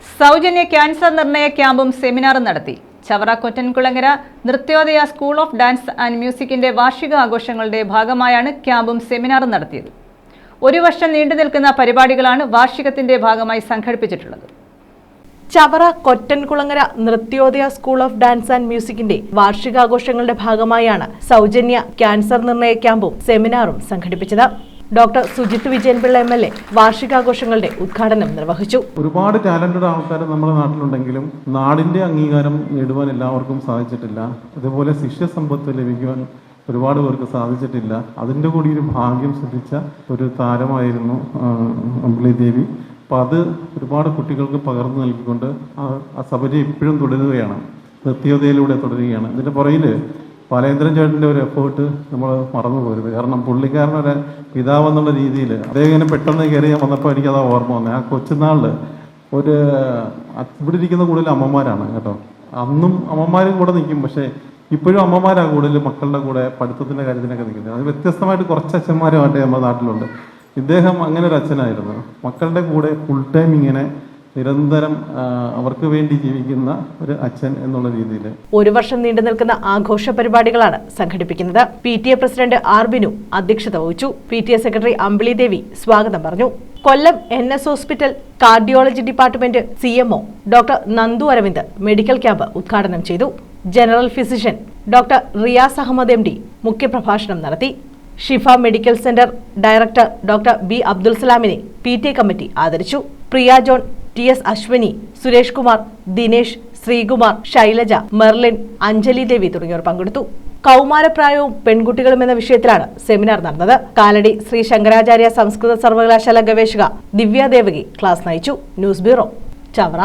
സൗജന്യ ക്യാൻസർ നിർണയ ക്യാമ്പും സെമിനാറും നടത്തി. Chavara Kottankulangara Nrithyodaya school of dance and മ്യൂസിക്കിന്റെ വാർഷിക ആഘോഷങ്ങളുടെ ഭാഗമായാണ് ക്യാമ്പും സെമിനാറും നടത്തിയത്. ഒരു വർഷം നീണ്ടു നിൽക്കുന്ന പരിപാടികളാണ് വാർഷികത്തിന്റെ ഭാഗമായി സംഘടിപ്പിച്ചിട്ടുള്ളത്. Chavara Kottankulangara Nrithyodaya school of dance and മ്യൂസിക്കിന്റെ വാർഷികാഘോഷങ്ങളുടെ ഭാഗമായാണ് സൗജന്യ ക്യാൻസർ നിർണയ ക്യാമ്പും സെമിനാറും സംഘടിപ്പിച്ചത്. ഡോക്ടർ സുജിത് വിജയൻപിള്ള MLA വാർഷികാഘോഷങ്ങളുടെ ഉദ്ഘാടനം നിർവഹിച്ചു. ഒരുപാട് ടാലന്റഡ് ആൾക്കാർ നമ്മുടെ നാട്ടിലുണ്ടെങ്കിലും നാടിന്റെ അംഗീകാരം നേടുവാൻ എല്ലാവർക്കും സാധിച്ചിട്ടില്ല. അതുപോലെ ശിഷ്യസമ്പത്ത് ലഭിക്കുവാൻ ഒരുപാട് പേർക്ക് സാധിച്ചിട്ടില്ല. അതിൻ്റെ കൂടി ഒരു ഭാഗ്യം സിദ്ധിച്ച ഒരു താരമായിരുന്നു അമ്പിളി ദേവി. അപ്പം അത് ഒരുപാട് കുട്ടികൾക്ക് പകർന്നു നൽകിക്കൊണ്ട് ആ സബരി ഇപ്പോഴും തുടരുകയാണ്, നൃത്യോദയയിലൂടെ തുടരുകയാണ്. ഇതിൻ്റെ പുറകിൽ പാലേന്ദ്രൻ ചേട്ടൻ്റെ ഒരു എഫേർട്ട് നമ്മൾ മറന്നു പോരുത്. കാരണം പുള്ളിക്കാരനൊരു പിതാവ് എന്നുള്ള രീതിയിൽ അദ്ദേഹം ഇങ്ങനെ പെട്ടെന്ന് കയറി വന്നപ്പോൾ എനിക്കത് ഓർമ്മ വന്നത്. ആ കൊച്ചുനാളിൽ ഒരു ഇവിടെ ഇരിക്കുന്ന കൂടുതൽ അമ്മമാരാണ് കേട്ടോ. അന്നും അമ്മമാരും കൂടെ നിൽക്കും, പക്ഷേ ഇപ്പോഴും അമ്മമാരാണ് കൂടുതൽ മക്കളുടെ കൂടെ പഠിത്തത്തിൻ്റെ കാര്യത്തിനൊക്കെ നിൽക്കുന്നത്. അത് വ്യത്യസ്തമായിട്ട് കുറച്ച് അച്ഛന്മാരുമായിട്ട് നമ്മുടെ നാട്ടിലുണ്ട്. ഇദ്ദേഹം അങ്ങനെ ഒരു അച്ഛനായിരുന്നു. മക്കളുടെ കൂടെ ഫുൾ ടൈം ഇങ്ങനെ നിരന്തരം അവർക്ക് വേണ്ടി ജീവിക്കുന്ന ഒരു അച്ഛൻ എന്നുള്ള രീതിയിൽ ഒരു വർഷം നീണ്ടു നിൽക്കുന്ന ആഘോഷ പരിപാടികളാണ് സംഘടിപ്പിക്കുന്നത്. PTA president R. ബിനു അധ്യക്ഷത വഹിച്ചു. PTA സെക്രട്ടറി അമ്പിളി ദേവി സ്വാഗതം പറഞ്ഞു. Kollam NS hospital cardiology department CMO doctor Nandu Aravind medical camp ഉദ്ഘാടനം ചെയ്തു. General physician doctor Riyas Ahammed MD മുഖ്യപ്രഭാഷണം നടത്തി. Shifa medical centre director doctor B. Abdul സലാമിനെ PTA കമ്മിറ്റി ആദരിച്ചു. Priya John, TS Ashwani, Suresh Kumar, Dinesh, Sreekumar, Shailaja, Merlin, Anjali Devi തുടങ്ങിയവർ പങ്കെടുത്തു. കൗമാരപ്രായവും പെൺകുട്ടികളും എന്ന വിഷയത്തിലാണ് സെമിനാർ നടന്നത്. കാലടി ശ്രീ ശങ്കരാചാര്യ സംസ്കൃത സർവകലാശാല ഗവേഷക ദിവ്യ ദേവകി ക്ലാസ് നയിച്ചു. News bureau, Chavara.